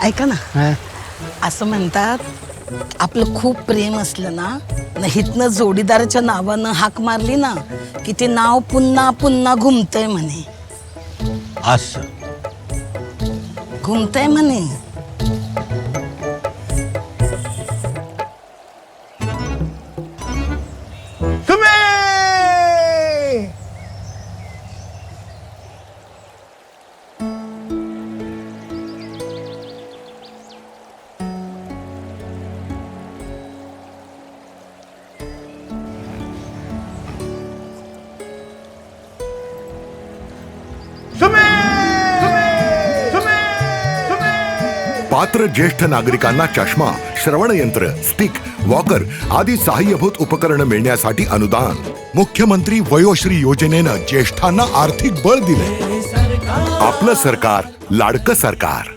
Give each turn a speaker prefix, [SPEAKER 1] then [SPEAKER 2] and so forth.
[SPEAKER 1] ऐका ना, असं म्हणतात आपलं खूप प्रेम असलं ना, हितनं जोडीदाराच्या नावानं हाक मारली ना की ते नाव पुन्हा पुन्हा घुमतय म्हणे.
[SPEAKER 2] असं
[SPEAKER 1] घुमतय म्हणे.
[SPEAKER 3] पात्र ज्येष्ठ नागरिकांना चष्मा, श्रवणयंत्र, स्टिक, वॉकर आदी सहाय्यभूत उपकरण मिळण्यासाठी अनुदान. मुख्यमंत्री वयोश्री योजनेनं ज्येष्ठांना आर्थिक बळ दिले. आपलं सरकार, लाडकं सरकार.